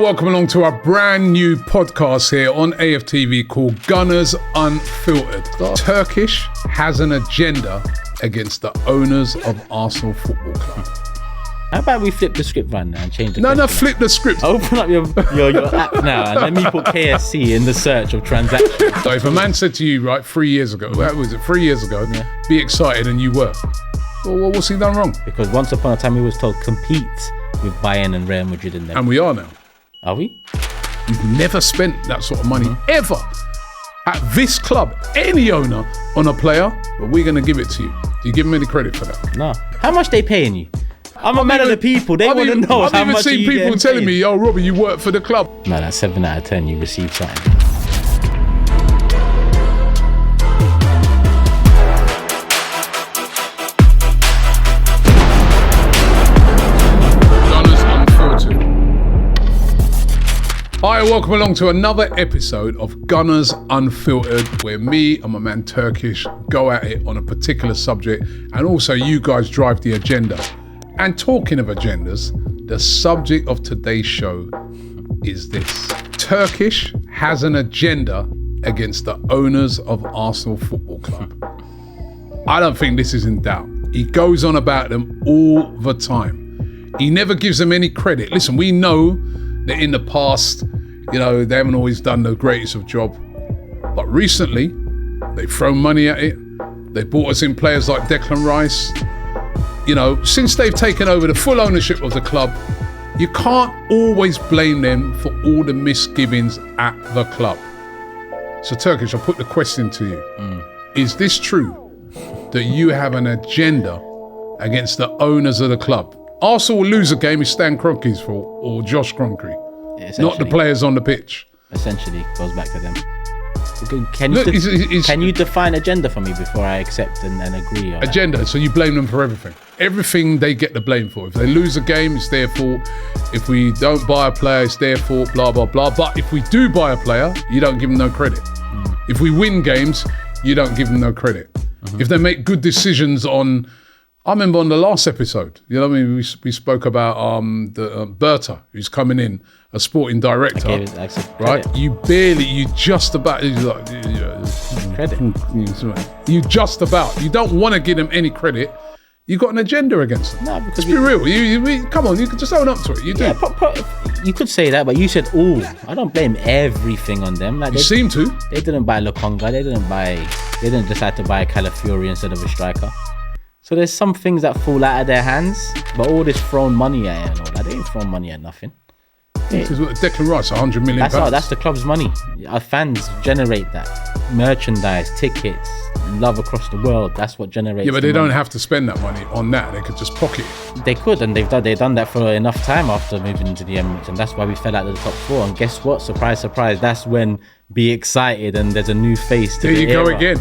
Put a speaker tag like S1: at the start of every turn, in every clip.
S1: Welcome along to our brand new podcast here on AFTV called Gunners Unfiltered. Turkish has an agenda against the owners of Arsenal Football Club.
S2: How about we flip the script right now and change the
S1: No, flip the script.
S2: Open up your app now and let me put KSC in the search of transactions.
S1: So if a man said to you, right, 3 years ago,
S2: Yeah.
S1: be excited, and you were, well, what's he done wrong?
S2: Because once upon a time he was told compete with Bayern and Real Madrid in there.
S1: And we are now.
S2: Are we?
S1: We've never spent that sort of money ever at this club, any owner, on a player, but we're going to give it to you. Do you give them any credit for that?
S2: No. How much they paying you? I'm a man of the people. They want to know how much
S1: I've even seen people telling me, "Yo, Robbie, you work for the club."
S2: Man, at 7 out of 10, you receive something.
S1: Gunners Unfiltered. Hi, welcome along to another episode of Gunners Unfiltered, where me and my man Turkish go at it on a particular subject, and also you guys drive the agenda. And talking of agendas, the subject of today's show is this. Turkish has an agenda against the owners of Arsenal Football Club. I don't think this is in doubt. He goes on about them all the time. He never gives them any credit. Listen, we know that in the past, they haven't always done the greatest of job. But recently, they've thrown money at it. They bought us in players like Declan Rice. Since they've taken over the full ownership of the club, you can't always blame them for all the misgivings at the club. So Turkish, I'll put the question to you. Is this true that you have an agenda against the owners of the club? Arsenal will lose a game is Stan Kroenke's fault or Josh Kroenke, not the players on the pitch.
S2: Essentially, goes back to them. Can you define agenda for me before I accept and agree on
S1: agenda? So you blame them for everything. Everything they get the blame for. If they lose a game, it's their fault. If we don't buy a player, it's their fault, blah, blah, blah. But if we do buy a player, you don't give them no credit. If we win games, you don't give them no credit. If they make good decisions I remember on the last episode, we spoke about Berta, who's coming in, a sporting director, right?
S2: Credit.
S1: You don't want to give them any credit. You got an agenda against them.
S2: No, because
S1: be real. Come on, you can just own up to it. You do.
S2: Yeah, you could say that, but you said all. I don't blame everything on them.
S1: You seem to.
S2: They didn't buy Lokonga. They didn't decide to buy Calafiori instead of a striker. So there's some things that fall out of their hands, but all this thrown money at it and all that, they ain't thrown money at nothing.
S1: Declan Rice, £100 million.
S2: That's the club's money. Our fans generate that. Merchandise, tickets, love across the world. That's what generates.
S1: Yeah, but they don't have to spend that money on that. They could just pocket it.
S2: They could, and they've done that for enough time after moving into the Emirates, and that's why we fell out of the top four. And guess what? Surprise, surprise. That's when be excited and there's a new face to
S1: There
S2: the
S1: you
S2: era.
S1: go again.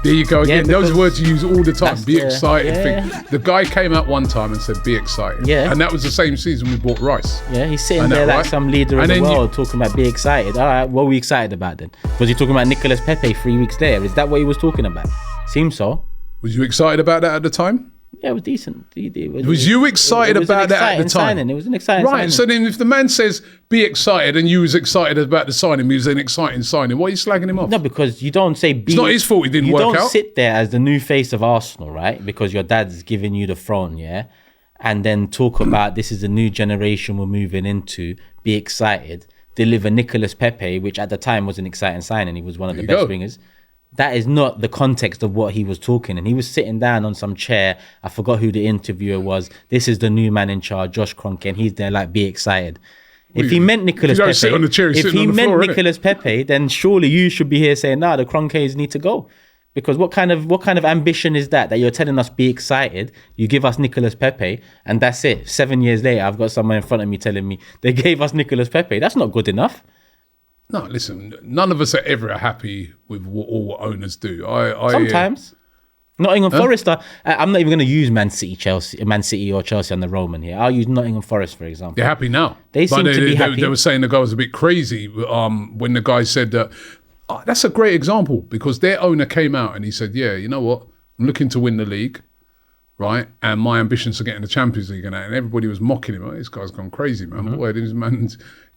S1: There you go again. Those words you use all the time. Be excited.
S2: Yeah.
S1: The guy came out one time and said, be excited.
S2: Yeah.
S1: And that was the same season we bought Rice.
S2: Yeah, he's sitting there like some leader of the world talking about be excited. All right, what were we excited about then? Was he talking about Nicolas Pepe 3 weeks later? Is that what he was talking about? Seems so.
S1: Was you excited about that at the time?
S2: Yeah, it was decent.
S1: Was you excited about that at the time?
S2: It was an exciting signing.
S1: Right, so then if the man says be excited and you was excited about the signing, he was an exciting signing, why are you slagging him off?
S2: No, because you don't say be...
S1: It's not his fault he didn't work out.
S2: You don't sit there as the new face of Arsenal, right? Because your dad's giving you the throne, yeah? And then talk about this is the new generation we're moving into, be excited, deliver Nicolas Pepe, which at the time was an exciting signing. He was one of the best wingers. That is not the context of what he was talking. And he was sitting down on some chair. I forgot who the interviewer was. This is the new man in charge, Josh Kroenke, and he's there like, be excited. If he meant Nicolas Pepe, then surely you should be here saying, the Kroenkes need to go. Because what kind of ambition is that you're telling us be excited, you give us Nicolas Pepe, and that's it. 7 years later, I've got someone in front of me telling me they gave us Nicolas Pepe. That's not good enough.
S1: No, listen, none of us are ever happy with what owners do.
S2: Sometimes. Nottingham Forest, I'm not even going to use Man City or Chelsea on the Roman here. I'll use Nottingham Forest, for example.
S1: They're happy now.
S2: They seem to be happy.
S1: They were saying the guy was a bit crazy when the guy said that. That's a great example because their owner came out and he said, yeah, you know what? I'm looking to win the league. right? And my ambitions to get in the Champions League and that, and everybody was mocking him. Oh, this guy's gone crazy, man. Boy, this man,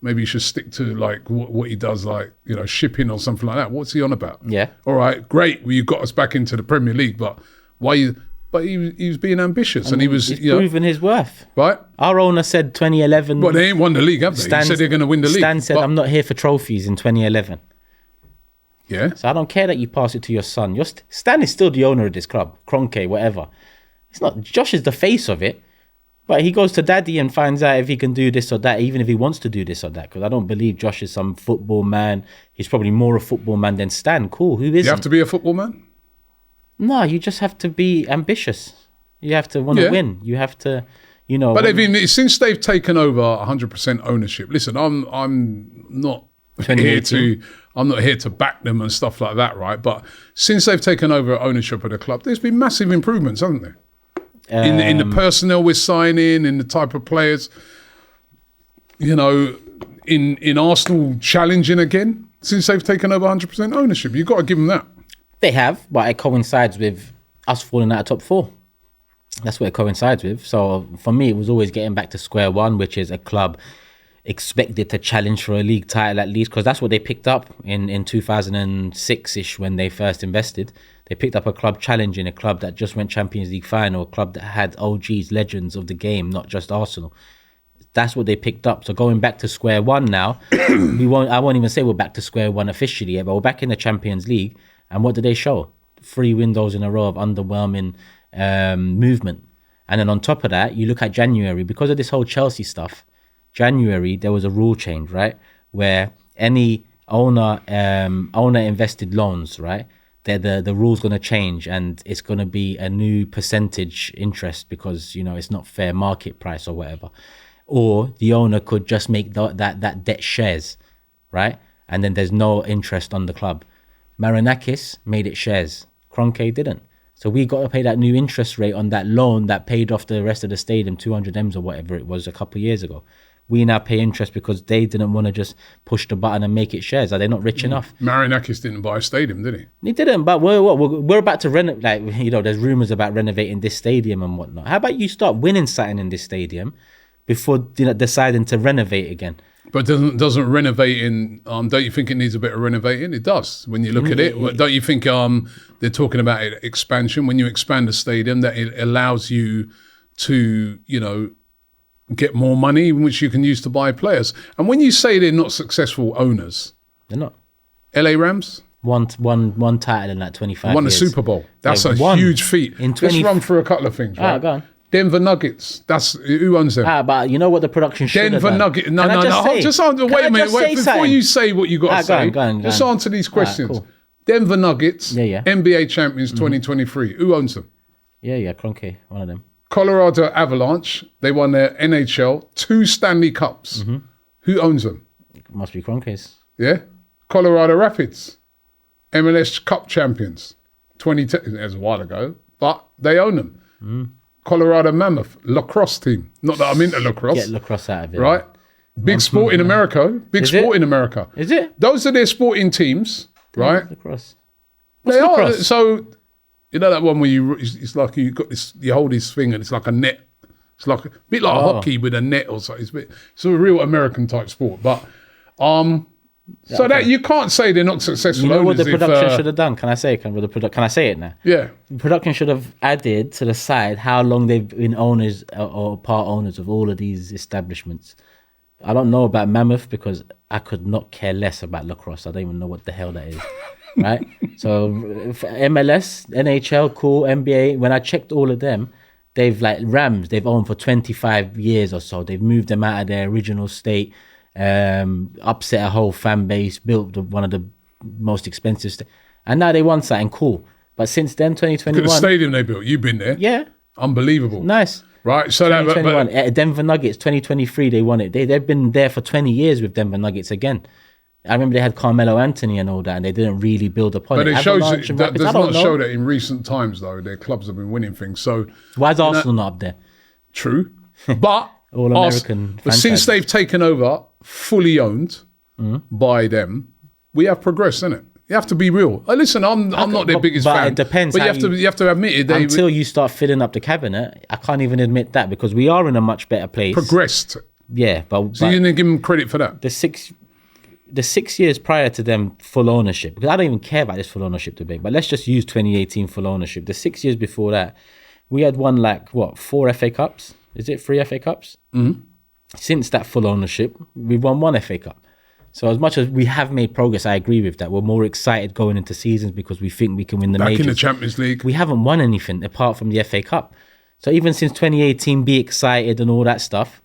S1: maybe he should stick to like what he does, like, you know, shipping or something like that. What's he on about?
S2: Yeah.
S1: All right, great. Well, you got us back into the Premier League, but why you? But he was being ambitious, and he was
S2: He's proven his worth.
S1: Right.
S2: Our owner said 2011.
S1: Well, they ain't won the league, have they? He said they're going to win the league.
S2: Stan said, I'm not here for trophies in 2011.
S1: Yeah.
S2: So I don't care that you pass it to your son. Stan is still the owner of this club, Kroenke, whatever. It's not. Josh is the face of it, but he goes to daddy and finds out if he can do this or that, even if he wants to do this or that. Because I don't believe Josh is some football man. He's probably more a football man than Stan. Cool. Who isn't?
S1: You have to be a football man?
S2: No, you just have to be ambitious. You have to want to win. You have to, you know.
S1: But since they've taken over 100% ownership. Listen, I'm not here to back them and stuff like that, right? But since they've taken over ownership of the club, there's been massive improvements, haven't there? In the personnel we're signing, in the type of players, you know, in Arsenal challenging again since they've taken over 100% ownership. You've got to give them that.
S2: They have, but it coincides with us falling out of top 4. That's what it coincides with. So for me, it was always getting back to square one, which is a club expected to challenge for a league title at least, because that's what they picked up in 2006-ish when they first invested. They picked up a club challenging, a club that just went Champions League final, a club that had OGs, legends of the game, not just Arsenal. That's what they picked up. So going back to square one now, I won't even say we're back to square one officially yet, but we're back in the Champions League. And what did they show? 3 windows in a row of underwhelming movement. And then on top of that, you look at January, because of this whole Chelsea stuff. January, there was a rule change, right, where any owner invested loans, right, the rule's going to change, and it's going to be a new percentage interest because, you know, it's not fair market price or whatever. Or the owner could just make that debt shares, right, and then there's no interest on the club. Marinakis made it shares. Kroenke didn't. So we got to pay that new interest rate on that loan that paid off the rest of the stadium, 200 M's or whatever it was a couple of years ago. We now pay interest because they didn't want to just push the button and make it shares. Are they not rich enough?
S1: Marinakis didn't buy a stadium, did he?
S2: He didn't, but we're about to renovate. Like, you know, there's rumours about renovating this stadium and whatnot. How about you start winning something in this stadium before, you know, deciding to renovate again?
S1: But doesn't renovating, don't you think it needs a bit of renovating? It does. When you look at it, don't you think they're talking about expansion? When you expand a stadium, that it allows you to, you know, get more money, which you can use to buy players. And when you say they're not successful owners,
S2: they're not.
S1: LA Rams
S2: one title in like 25
S1: won
S2: years.
S1: the Super Bowl. That's a huge feat. Let's run through a couple of things. Right?
S2: Go on.
S1: Denver Nuggets. That's who owns them.
S2: But you know what the production should have done?
S1: Denver Nuggets. No. Just answer. Wait a minute. Before you say what you got to say,
S2: go on.
S1: Just answer these questions.
S2: Cool.
S1: Denver Nuggets.
S2: Yeah.
S1: NBA champions 2023. Who owns them?
S2: Yeah. Kroenke, one of them.
S1: Colorado Avalanche. They won their NHL 2 Stanley Cups.
S2: Mm-hmm.
S1: Who owns them?
S2: It must be Kroenke's.
S1: Yeah. Colorado Rapids. MLS Cup champions. 2010. That was a while ago, but they own them.
S2: Mm.
S1: Colorado Mammoth lacrosse team. Not that I'm into lacrosse.
S2: Get lacrosse out of it.
S1: Right? Big sport in America. Big sport in America.
S2: Is it?
S1: Those are their sporting teams, right?
S2: Lacrosse.
S1: They are. So, you know that one where it's like you got this, you hold this thing and it's like a net. It's like a bit like hockey with a net or something. It's a real American type sport. But, so that you can't say they're not successful.
S2: You know what the production should have done? Can I say it? Can I say it now?
S1: Yeah.
S2: The production should have added to the side how long they've been owners or part owners of all of these establishments. I don't know about Mammoth because I could not care less about lacrosse. I don't even know what the hell that is. Right? So MLS, NHL, cool, NBA. When I checked all of them, they've like Rams, they've owned for 25 years or so. They've moved them out of their original state. Upset a whole fan base, built one of the most expensive and now they won something cool. But since then, 2021,
S1: look at the stadium they built. You've been there.
S2: Yeah,
S1: unbelievable.
S2: Nice.
S1: Right, so
S2: 2021 that Denver Nuggets 2023 they won it. They've been there for 20 years with Denver Nuggets again. I remember they had Carmelo Anthony and all that, and they didn't really build upon it.
S1: But it shows that does not show that in recent times though their clubs have been winning things. So
S2: why is Arsenal not up there?
S1: True, but
S2: all American.
S1: But since they've taken over, fully owned by them, we have progressed, isn't it? You have to be real. Listen, I'm not their biggest fan.
S2: But it depends.
S1: But you have to admit it.
S2: Until you start filling up the cabinet, I can't even admit that because we are in a much better place.
S1: Progressed.
S2: Yeah, but
S1: So you didn't give them credit for that?
S2: The 6 years prior to them full ownership, because I don't even care about this full ownership debate, but let's just use 2018 full ownership. The 6 years before that, we had won 4 FA Cups? Is it 3 FA Cups? Mm-hmm. Since that full ownership, we've won 1 FA Cup. So as much as we have made progress, I agree with that. We're more excited going into seasons because we think we can win the majors.
S1: Back in the Champions League.
S2: We haven't won anything apart from the FA Cup. So even since 2018, be excited and all that stuff,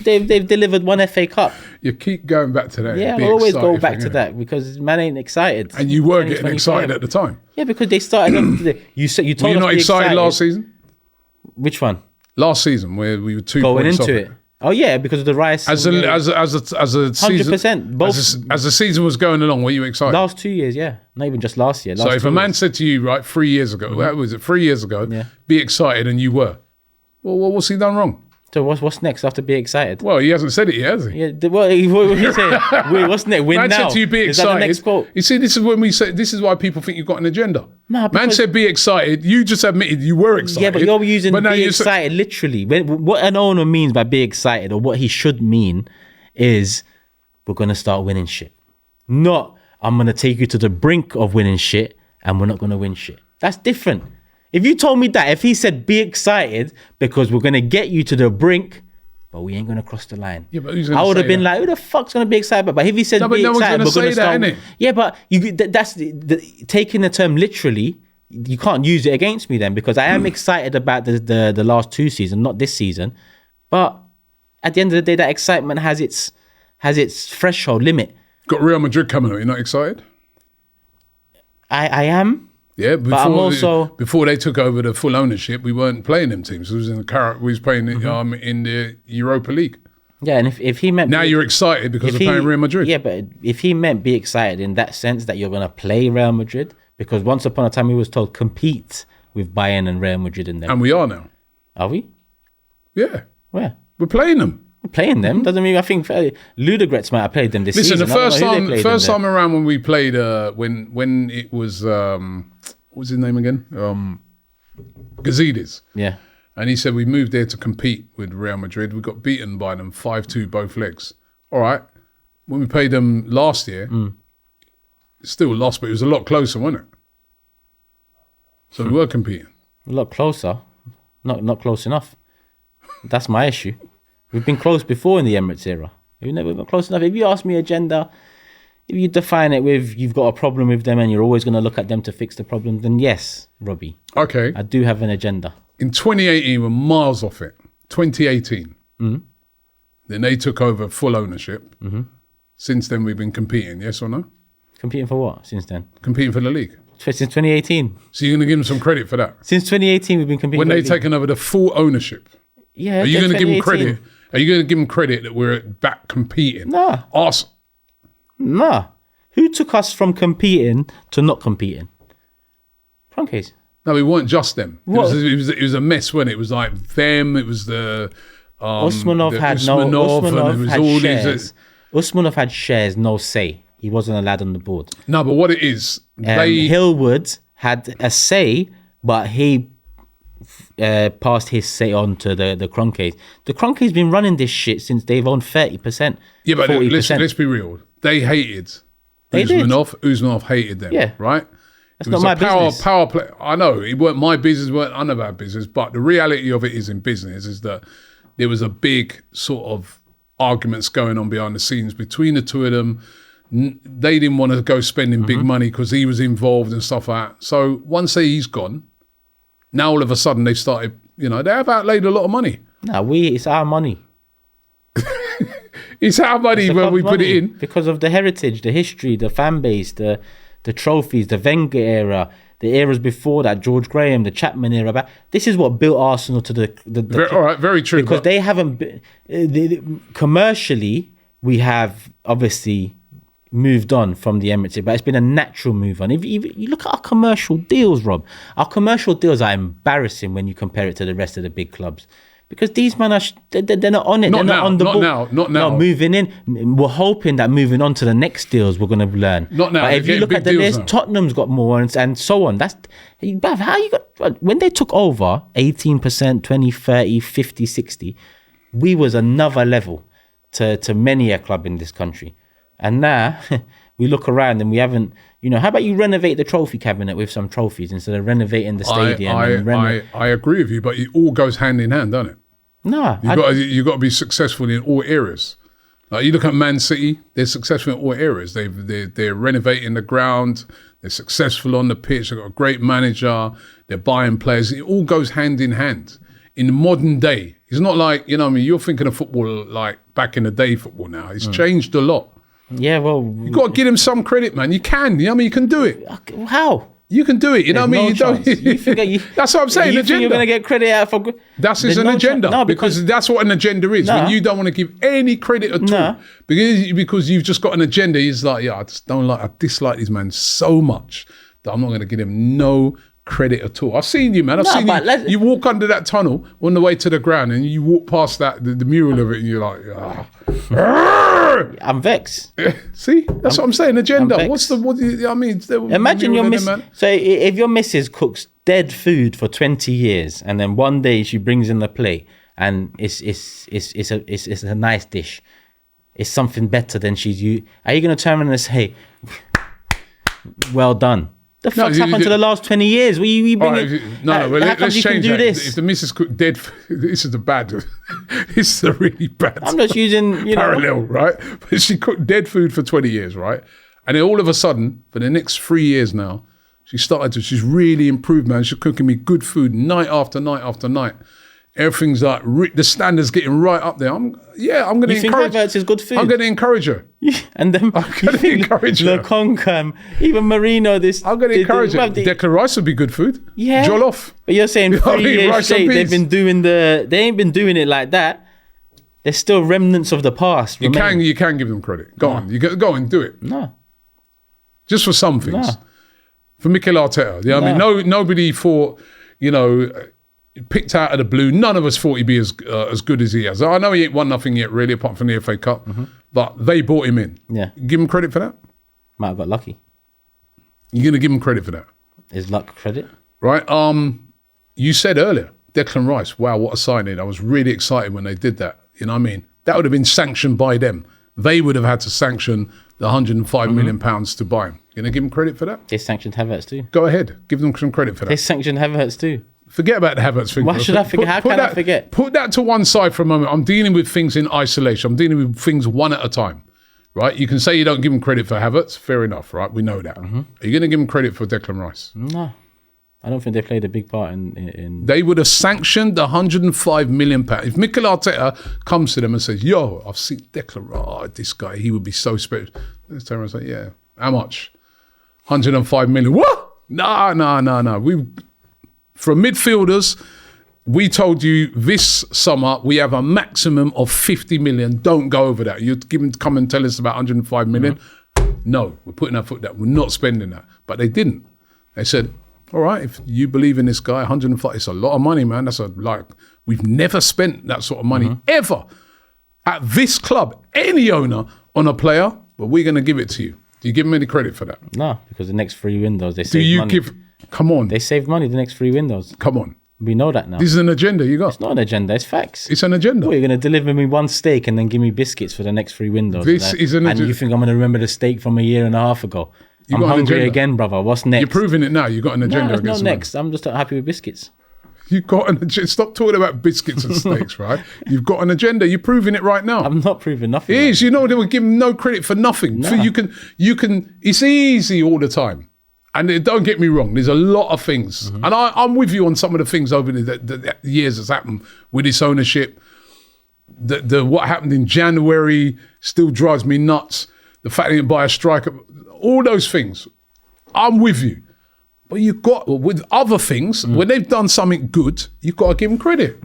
S2: they've delivered 1 FA Cup.
S1: You keep going back to that.
S2: Yeah, I always go back to that because man ain't excited.
S1: And you were getting excited at the time.
S2: Yeah, because they started. You told
S1: Were you
S2: us
S1: not
S2: to be
S1: excited last season?
S2: Which one?
S1: Last season, where we were 2
S2: going
S1: points
S2: into
S1: off
S2: it. Oh yeah, because of the rise.
S1: As a season,
S2: 100%.
S1: As the season was going along, were you excited?
S2: Last 2 years, yeah, not even just last year.
S1: So if a man said to you, right, 3 years ago, what was it? 3 years ago, be excited, and you were. Well, what's he done wrong?
S2: So what's next after be excited?
S1: Well, he hasn't said it yet, has he?
S2: Yeah. What he said? Wait, what's next? Win
S1: man
S2: now.
S1: said to you, be excited.
S2: Is that the next quote?
S1: You see, this is when we say this is why people think you've got an agenda.
S2: No,
S1: man said be excited. You just admitted you were excited.
S2: Yeah, but you're using be excited literally. What an owner means by be excited, or what he should mean, is we're gonna start winning shit. Not I'm gonna take you to the brink of winning shit, and we're not gonna win shit. That's different. If you told me that, if he said be excited because we're gonna get you to the brink, but we ain't gonna cross the line.
S1: Yeah, but
S2: I would have been like, who the fuck's gonna be excited about? But if he said be excited, we're gonna start. Yeah, but that's taking the term literally. You can't use it against me then, because I am excited about the last 2 seasons, not this season. But at the end of the day, that excitement has its threshold limit.
S1: Got Real Madrid coming up. You're not excited?
S2: I am.
S1: Yeah, before they took over the full ownership, we weren't playing them teams. It was in we was playing in the Europa League.
S2: Yeah, and if he meant...
S1: Now you're excited because of playing Real Madrid.
S2: Yeah, but if he meant be excited in that sense that you're going to play Real Madrid, because once upon a time he was told compete with Bayern and Real Madrid in them.
S1: And we are now.
S2: Are we?
S1: Yeah.
S2: Where?
S1: We're playing them.
S2: We're playing them. Doesn't mean, I think Ludogorets might have played them this season.
S1: Listen, the first time around when we played, when it was, what was his name again? Gazidis.
S2: Yeah.
S1: And he said we moved there to compete with Real Madrid. We got beaten by them 5-2 both legs. All right. When we played them last year, still lost, but it was a lot closer, wasn't it? So we were competing.
S2: A lot closer. Not close enough. That's my issue. We've been close before in the Emirates era. We've never been close enough. If you ask me agenda, if you define it with you've got a problem with them and you're always going to look at them to fix the problem, then yes, Robbie.
S1: Okay.
S2: I do have an agenda.
S1: In 2018, we're miles off it. 2018. Mm-hmm. Then they took over full ownership. Mm-hmm. Since then, we've been competing, yes or no?
S2: Competing for what since then?
S1: Competing for the league.
S2: Since 2018.
S1: So you're going to give them some credit for that?
S2: Since 2018, we've been competing.
S1: When they've taken over the full ownership.
S2: Yeah.
S1: Are you going to give them credit? Are you going to give them credit that we're back competing?
S2: Nah.
S1: Awesome.
S2: Nah. Who took us from competing to not competing? Kroenkes.
S1: No, we weren't just them. It was a mess, wasn't it? It was like them. It was the
S2: Usmanov had shares. Usmanov had shares, no say. He wasn't allowed on the board.
S1: No, but what it is,
S2: Hillwood had a say, but he passed his say on to the Kroenkes. The Kroenkes been running this shit since they've owned 30%.
S1: Yeah, but let's be real. They hated Usmanov. Usmanov hated them.
S2: Yeah,
S1: right.
S2: That's not my business.
S1: Power play. I know it weren't my business, weren't none of our business. But the reality of it is, in business, is that there was a big sort of arguments going on behind the scenes between the two of them. They didn't want to go spending big money because he was involved and stuff like that. So once he's gone, now all of a sudden they started, they have outlaid a lot of money.
S2: No, it's our money.
S1: It's our money when we put it in.
S2: Because of the heritage, the history, the fan base, the trophies, the Wenger era, the eras before that, George Graham, the Chapman era. But this is what built Arsenal to the
S1: all right, very true.
S2: Because they haven't commercially, we have obviously moved on from the Emirates, but it's been a natural move on. If you look at our commercial deals, Rob, our commercial deals are embarrassing when you compare it to the rest of the big clubs. Because these men are they're not on it.
S1: Not
S2: they're
S1: now,
S2: not on the
S1: not
S2: ball.
S1: now, not now.
S2: No, moving in. We're hoping that moving on to the next deals, we're going to learn.
S1: Not now.
S2: But if
S1: They're
S2: you look
S1: getting
S2: at the
S1: big deals
S2: list,
S1: now.
S2: Tottenham's got more and so on. Bruv, how you got... When they took over, 18%, 20, 30, 50, 60, we was another level to many a club in this country. And now we look around and we haven't... how about you renovate the trophy cabinet with some trophies instead of renovating the stadium?
S1: I agree with you, but it all goes hand in hand, doesn't it?
S2: No.
S1: You got to be successful in all areas. Like you look at Man City, they're successful in all areas. They're renovating the ground. They're successful on the pitch. They've got a great manager. They're buying players. It all goes hand in hand. In the modern day, it's not like, you're thinking of football like back in the day football now. It's changed a lot.
S2: Yeah, well...
S1: You've got to give them some credit, man. You can. You can do it.
S2: How?
S1: You can do it. You know what I mean?
S2: No chance.
S1: That's what I'm saying.
S2: You
S1: agenda.
S2: think you're going to get credit out for...
S1: That's an agenda.
S2: No,
S1: because that's what an agenda is. When you don't want to give any credit at all. Because you've just got an agenda. It's like, I dislike these man so much that I'm not going to give him no credit at all. I've seen you, man. I've seen you. You walk under that tunnel on the way to the ground and you walk past that, the mural of it, and you're like,
S2: I'm vexed.
S1: See? That's what I'm saying. Agenda.
S2: Imagine your missus. So if your missus cooks dead food for 20 years and then one day she brings in the plate and it's a nice dish. It's something better than are you going to turn around and say, well done? The fuck's happened to the last 20 years? Let's
S1: change that. This? If the missus cooked dead food, this is this is a really bad
S2: I'm just using,
S1: parallel, right? But she cooked dead food for 20 years, right? And then all of a sudden, for the next 3 years now, she's really improved, man. She's cooking me good food night after night after night. Everything's like, the standard's getting right up there. I'm going to encourage her.
S2: Is good food?
S1: I'm going to encourage her.
S2: And then
S1: I'm going to encourage her.
S2: Lokonga, even Marino,
S1: I'm going to encourage her. Declan Rice would be good food.
S2: Yeah.
S1: Jollof.
S2: But you're saying 3 years straight, they ain't been doing it like that. There's still remnants of the past.
S1: You can give them credit. Go on. You go and do it.
S2: No.
S1: Just for some things. No. For Mikel Arteta. I mean, nobody thought, picked out of the blue. None of us thought he'd be as good as he has. I know he ain't won nothing yet, really, apart from the FA Cup. Mm-hmm. But they brought him in.
S2: Yeah.
S1: Give him credit for that?
S2: Might have got lucky.
S1: You're going to give him credit for that?
S2: Is luck credit?
S1: Right. You said earlier, Declan Rice. Wow, what a signing. I was really excited when they did that. You know what I mean? That would have been sanctioned by them. They would have had to sanction the 105 million pounds to buy him. You're going to give him credit for that?
S2: They sanctioned Havertz too.
S1: Go ahead. Give them some credit for that.
S2: They sanctioned Havertz too.
S1: Forget about the Havertz thing.
S2: Why should I forget? How can I forget?
S1: Put that to one side for a moment. I'm dealing with things in isolation. I'm dealing with things one at a time, right? You can say you don't give him credit for Havertz. Fair enough, right? We know that. Mm-hmm. Are you going to give him credit for Declan Rice?
S2: No. I don't think they played a big part in...
S1: They would have sanctioned the 105 million pounds. If Mikel Arteta comes to them and says, yo, I've seen Declan Rice, this guy, he would be so special. Let's turn around and say, yeah, how much? 105 million. What? No. For midfielders, we told you this summer we have a maximum of 50 million. Don't go over that. You'd come and tell us about 105 million. Mm-hmm. No, we're putting our foot down. We're not spending that. But they didn't. They said, all right, if you believe in this guy, 105, it's a lot of money, man. We've never spent that sort of money ever at this club, any owner on a player, but we're going to give it to you. Do you give them any credit for that?
S2: No, because the next 3 windows, they saved money.
S1: Come on.
S2: They saved money the next 3 windows.
S1: Come on.
S2: We know that now.
S1: This is an agenda you got.
S2: It's not an agenda, it's facts.
S1: It's an agenda.
S2: What, you're going to deliver me one steak and then give me biscuits for the next 3 windows?
S1: This is an agenda.
S2: And you think I'm going to remember the steak from a year and a half ago? I'm hungry again, brother. What's next?
S1: You're proving it now. You got an agenda.
S2: No, it's not next. I'm just not happy with biscuits.
S1: You got an agenda. Stop talking about biscuits and steaks, right? You've got an agenda. You're proving it right now.
S2: I'm not proving nothing.
S1: It is. You know, they will give them no credit for nothing.
S2: No.
S1: So you can. It's easy all the time. And don't get me wrong. There's a lot of things, and I'm with you on some of the things over the years that's happened with this ownership. The what happened in January still drives me nuts. The fact they didn't buy a striker, all those things. I'm with you. But you've got, with other things, when they've done something good, you've got to give them credit.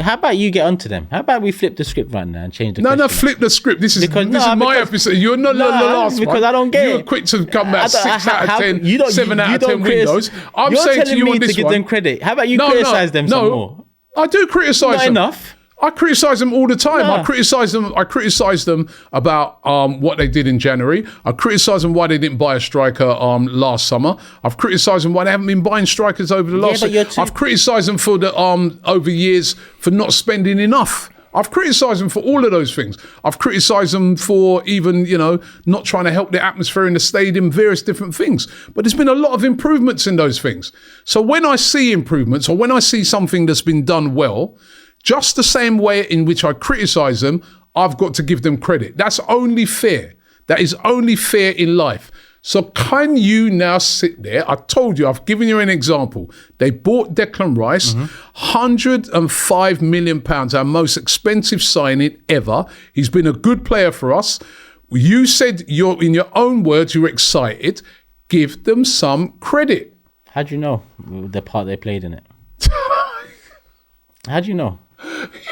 S2: How about you get onto them? How about we flip the script right now and change the question?
S1: No, flip the script. This is my episode. You're not the last
S2: because
S1: one.
S2: I don't get it.
S1: You're quick to come back 6 out of 10, 7 out of 10 windows.
S2: I'm saying to you, want to give them credit. How about you criticize them some more?
S1: I do criticise
S2: Not
S1: them.
S2: enough.
S1: I criticise them all the time.
S2: No.
S1: I criticise them about what they did in January. I criticise them why they didn't buy a striker last summer. I've criticised them why they haven't been buying strikers over the last. I've criticised them for the over years for not spending enough. I've criticised them for all of those things. I've criticised them for even, not trying to help the atmosphere in the stadium, various different things. But there's been a lot of improvements in those things. So when I see improvements or when I see something that's been done well, just the same way in which I criticise them, I've got to give them credit. That's only fair. That is only fair in life. So can you now sit there? I told you, I've given you an example. They bought Declan Rice, £105 million, our most expensive signing ever. He's been a good player for us. You said in your own words, you're excited. Give them some credit.
S2: How do you know the part they played in it? How do you know?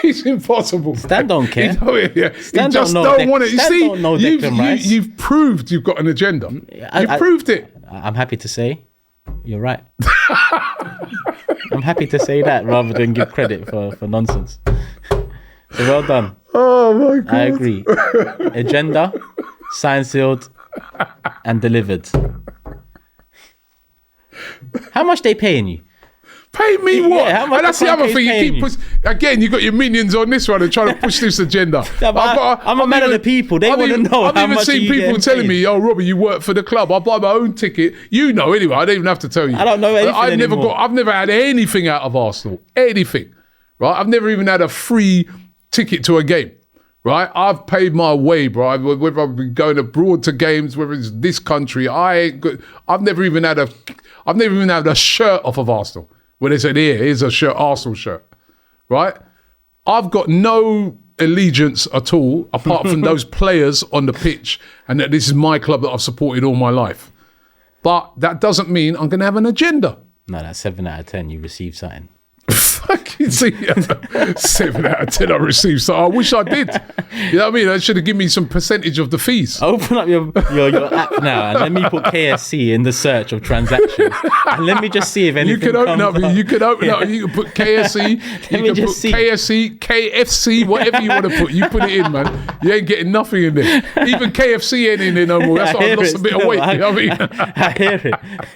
S1: It's impossible.
S2: Stan don't care.
S1: Stan just don't want it. You see, you've proved you've got an agenda. You've proved it.
S2: I'm happy to say you're right. I'm happy to say that rather than give credit for nonsense. So well done.
S1: Oh my God.
S2: I agree. Agenda, signed, sealed, and delivered. How much they paying you?
S1: Pay me what?
S2: Yeah,
S1: and that's the other thing. You keep again, you got your minions on this one and trying to push this agenda.
S2: I'm a man of the people. They want to know how much.
S1: I've even seen people telling me, "Oh, Robbie, you work for the club. I buy my own ticket." You know, anyway. I don't even have to tell you.
S2: I don't know anything anymore.
S1: I've never had anything out of Arsenal. Anything, right? I've never even had a free ticket to a game. Right, I've paid my way, bro. Whether I've been going abroad to games, whether it's this country, I've never even had a shirt off of Arsenal. When they said, here's a shirt, Arsenal shirt, right? I've got no allegiance at all, apart from those players on the pitch, and that this is my club that I've supported all my life. But that doesn't mean I'm going to have an agenda.
S2: No, that's 7 out of 10. You received something.
S1: Fucking see, 7 out of 10 I received. So I wish I did. You know what I mean? I should have given me some percentage of the fees.
S2: Open up your app now and let me put KSC in the search of transactions. And let me just see if anything
S1: You can open
S2: comes
S1: up. You can open up. You can put KSC. You can put KSC, KFC, whatever you want to put. You put it in, man. You ain't getting nothing in there. Even KFC ain't in there no more. That's why I've lost a bit of weight. You know what I mean?
S2: I hear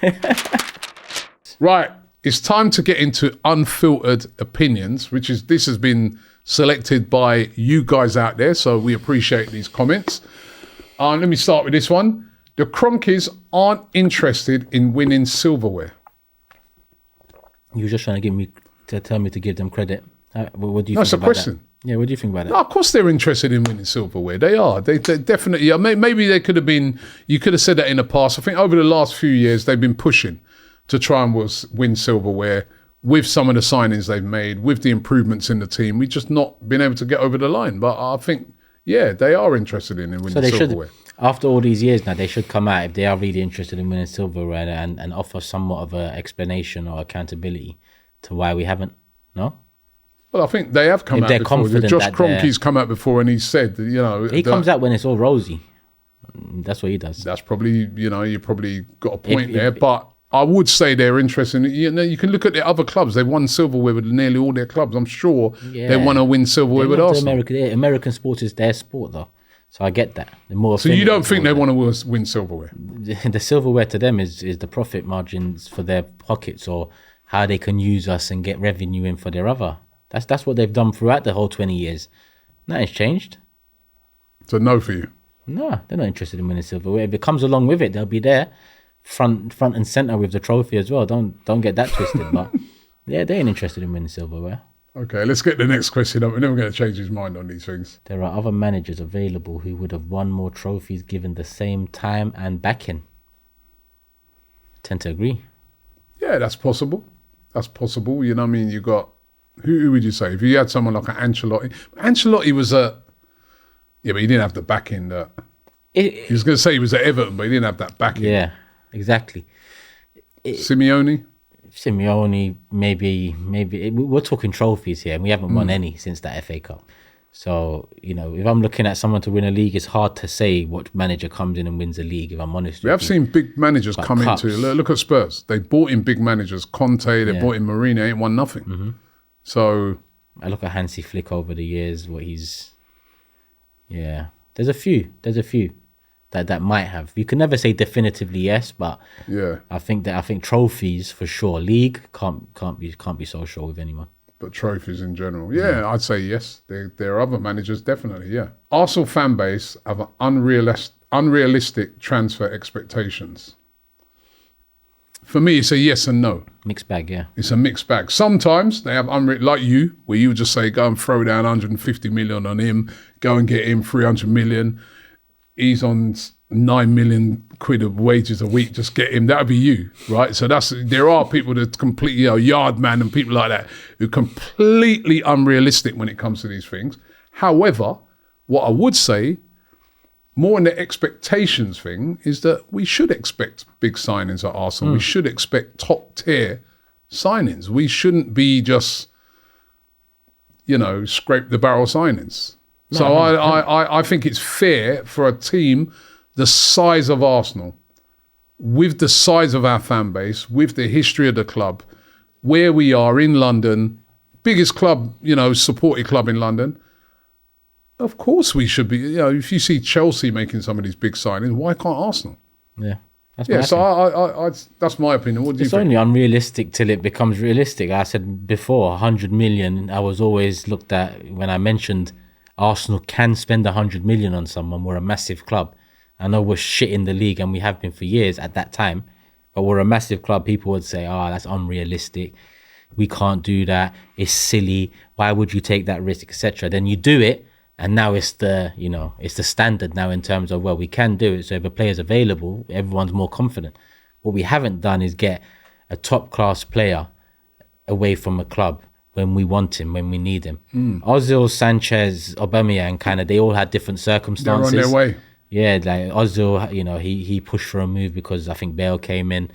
S2: it.
S1: Right. It's time to get into unfiltered opinions, this has been selected by you guys out there, so we appreciate these comments. Let me start with this one. The Cronkies aren't interested in winning silverware.
S2: You were just trying to tell me to give them credit. What do you think
S1: That's a
S2: about
S1: question.
S2: That? Yeah, what do you think about that?
S1: No, of course they're interested in winning silverware. They are. They definitely are. Maybe they could have been, you could have said that in the past. I think over the last few years, they've been pushing to try and win silverware with some of the signings they've made, with the improvements in the team. We've just not been able to get over the line. But I think, yeah, they are interested in winning silverware.
S2: After all these years now, they should come out, if they are really interested in winning silverware, and offer somewhat of an explanation or accountability to why we haven't. No?
S1: Well, I think they have come out before. Josh Kroenke's come out before and he said,
S2: He comes out when it's all rosy. That's what he does.
S1: That's probably, you probably got a point there. But I would say they're interested. You can look at the other clubs. They've won silverware with nearly all their clubs. I'm sure they want to win silverware with Arsenal.
S2: American sports is their sport, though. So I get that.
S1: So you don't think they want to win silverware?
S2: The silverware to them is the profit margins for their pockets, or how they can use us and get revenue in for their other. That's what they've done throughout the whole 20 years. Nothing's changed.
S1: So no for you?
S2: No, they're not interested in winning silverware. If it comes along with it, they'll be there. Front and center with the trophy as well. Don't get that twisted. But yeah, they ain't interested in winning silverware.
S1: Okay, let's get the next question up. We're never going to change his mind on these things.
S2: There are other managers available who would have won more trophies given the same time and backing. I tend to agree.
S1: Yeah, that's possible. That's possible. You know what I mean? You got, who would you say? If you had someone like an Ancelotti was but he didn't have the backing that. He was going to say he was at Everton, but he didn't have that backing.
S2: Yeah, exactly.
S1: Simeone,
S2: maybe we're talking trophies here, and we haven't won any since that FA Cup. So, if I'm looking at someone to win a league, it's hard to say what manager comes in and wins a league, if I'm honest.
S1: We have seen big managers come into. Look at Spurs. They bought in big managers. Conte, they bought in Mourinho, ain't won nothing. So
S2: I look at Hansi Flick over the years, there's a few that might have. You can never say definitively yes, but
S1: yeah,
S2: I think trophies for sure. League can't be so sure with anyone.
S1: But trophies in general, I'd say yes. There are other managers, definitely, yeah. Arsenal fan base have an unrealistic transfer expectations. For me, it's a yes and no.
S2: Mixed bag, yeah.
S1: It's a mixed bag. Sometimes they have like you, where you just say, go and throw down 150 million on him, go and get him 300 million. He's on 9 million quid of wages a week, just get him. That would be you, right? So there are people that completely, yard man and people like that who are completely unrealistic when it comes to these things. However, what I would say, more in the expectations thing, is that we should expect big signings at Arsenal. We should expect top tier signings. We shouldn't be just, scrape the barrel signings. So I think it's fair for a team the size of Arsenal, with the size of our fan base, with the history of the club, where we are in London, biggest club, supported club in London. Of course we should be, if you see Chelsea making some of these big signings, why can't Arsenal?
S2: Yeah.
S1: That's my opinion. What do you think?
S2: It's only unrealistic till it becomes realistic. I said before, 100 million, I was always looked at when I mentioned Arsenal can spend 100 million on someone. We're a massive club. I know we're shit in the league and we have been for years at that time, but we're a massive club. People would say, that's unrealistic. We can't do that. It's silly. Why would you take that risk, etc.? Then you do it. And now it's the standard now in terms of, we can do it. So if a player's available, everyone's more confident. What we haven't done is get a top class player away from a club when we want him, when we need him. Ozil, Sanchez, Aubameyang, they all had different circumstances.
S1: They're on their way.
S2: Yeah, like Ozil, he pushed for a move because I think Bale came in.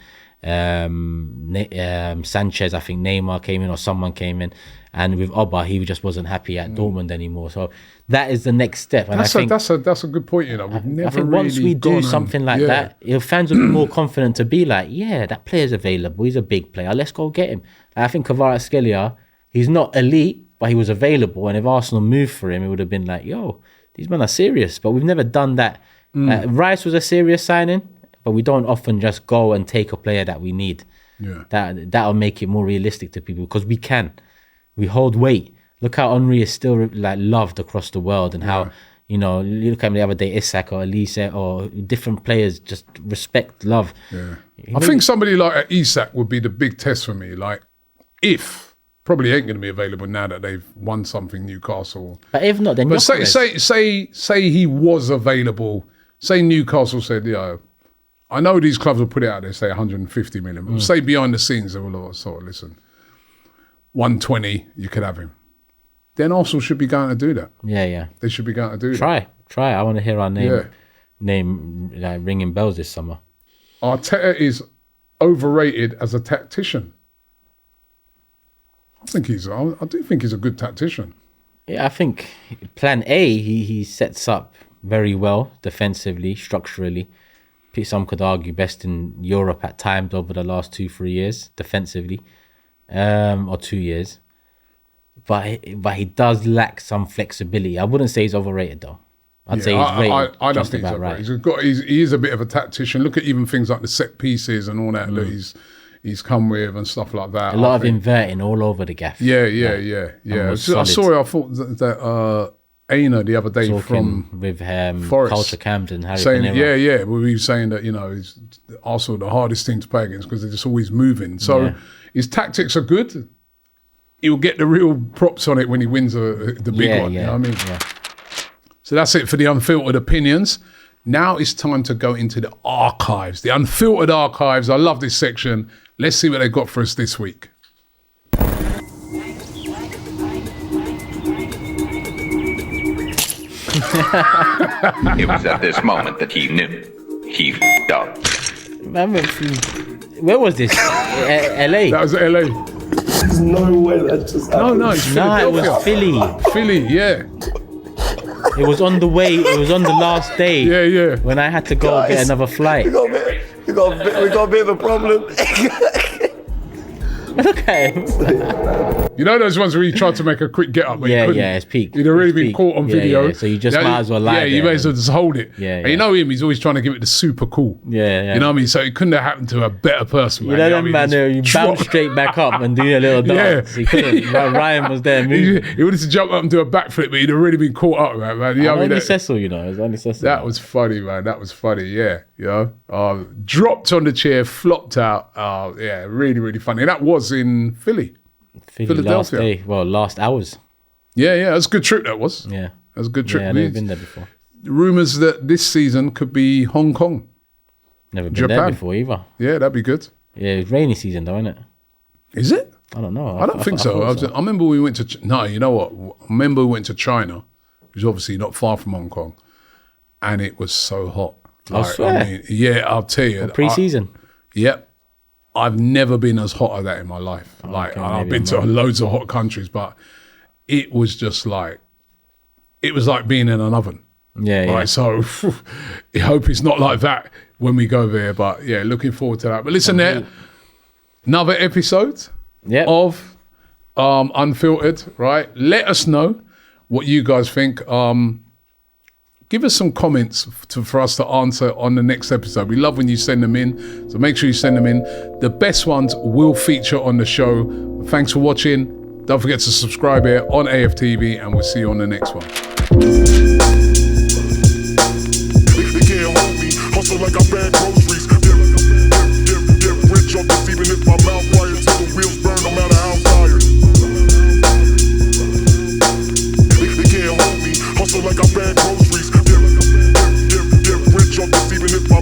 S2: Sanchez, I think Neymar came in or someone came in. And with Oba, he just wasn't happy at Dortmund anymore. So that is the next step. And
S1: that's a good point. We've never
S2: I think once we do something like that, fans will be more confident to be like, that player's available. He's a big player. Let's go get him. I think Kvaratskhelia, he's not elite, but he was available. And if Arsenal moved for him, it would have been like, these men are serious. But we've never done that. Rice was a serious signing, but we don't often just go and take a player that we need.
S1: Yeah,
S2: that'll make it more realistic to people because we can. We hold weight. Look how Henry is still loved across the world, and how you look at him the other day, Isak or Elise or different players just respect, love.
S1: Yeah, I think somebody like Isak would be the big test for me. Like, if probably ain't going to be available now that they've won something, Newcastle.
S2: But if not, then
S1: say he was available. Say Newcastle said, I know these clubs will put it out there, say 150 million. But say behind the scenes, they will sort of listen. 120, you could have him. Then Arsenal should be going to do that.
S2: Yeah.
S1: They should be going to do that.
S2: Try. I want to hear our name ringing bells this summer.
S1: Arteta is overrated as a tactician. I do think he's a good tactician.
S2: Yeah, I think plan A, he sets up very well defensively, structurally. Some could argue best in Europe at times over the last 2-3 years defensively. Or 2 years, but he does lack some flexibility. I wouldn't say he's overrated though. I'd say he's rated. I don't think he's overrated.
S1: Right. He is a bit of a tactician. Look at even things like the set pieces and all that that he's come with and stuff like that.
S2: A lot of inverting all over the gaff.
S1: Yeah. I saw it. I thought that Aina the other day
S2: with
S1: Forest,
S2: Culture Camden, Harry
S1: saying,
S2: Panera.
S1: we were saying that it's also the hardest team to play against because they're just always moving. So his tactics are good. He'll get the real props on it when he wins the big one. You know what I mean?
S2: Yeah.
S1: So that's it for the Unfiltered Opinions. Now it's time to go into the archives, the Unfiltered Archives. I love this section. Let's see what they got for us this week.
S3: It was at this moment that he knew. He f***ed up.
S2: Where was this? LA?
S1: That was LA.
S4: There's no way that just happened.
S1: No, it's Philadelphia.
S2: It was Philly.
S1: Philly, yeah.
S2: It was on the way. It was on the last day.
S1: Yeah.
S2: When I had to go get another flight.
S4: We got a bit of a problem.
S2: Look at him.
S1: You know those ones where you tried to make a quick get up, but you couldn't?
S2: Yeah, it's peak.
S1: You'd already
S2: It's
S1: been
S2: peak.
S1: caught on video.
S2: Yeah. So you just might as well lie
S1: you
S2: there
S1: may as well just hold it.
S2: Yeah,
S1: And you know him, he's always trying to give it the super cool.
S2: Yeah.
S1: You know what I mean? So it couldn't have happened to a better person,
S2: You
S1: man.
S2: know them, man, you bounce straight back up and do a little dance.
S1: Yeah.
S2: He couldn't. Ryan was there
S1: He
S2: moving.
S1: wanted to jump up and do a backflip, but he'd already been caught up, man. You know what I mean?
S2: Only Cecil, you know. It was only Cecil.
S1: That was funny, man. That was funny, yeah. You know, dropped on the chair, flopped out. Yeah, really, really funny. And that was in Philly. Philadelphia.
S2: Last hours.
S1: Yeah, it was a good trip, that was.
S2: Yeah.
S1: That was a good trip.
S2: Yeah, I've never been there before.
S1: Rumours that this season could be Hong Kong.
S2: Never been
S1: Japan.
S2: there before either.
S1: Yeah, that'd be good.
S2: Yeah, it's rainy season though, isn't it?
S1: Is it?
S2: I don't know.
S1: I don't think so. I remember we went to... No, you know what? I remember we went to China, which is obviously not far from Hong Kong, and it was so hot.
S2: I swear.
S1: Yeah, I'll tell you.
S2: Pre-season.
S1: Yep. I've never been as hot as that in my life. I've been to loads of hot countries, but it was just like... It was like being in an oven.
S2: Yeah.
S1: Right, so I hope it's not like that when we go there, but yeah, looking forward to that. But listen there, another episode of Unfiltered, right? Let us know what you guys think. Give us some comments for us to answer on the next episode. We love when you send them in, so make sure you send them in. The best ones will feature on the show. Thanks for watching. Don't forget to subscribe here on AFTV, and we'll see you on the next one.
S5: They can't hold me, hustle like I bag groceries. Get rich off this, even if my mouth wired till the wheels burn, no matter how tired. They can't hold me, hustle like I bag groceries.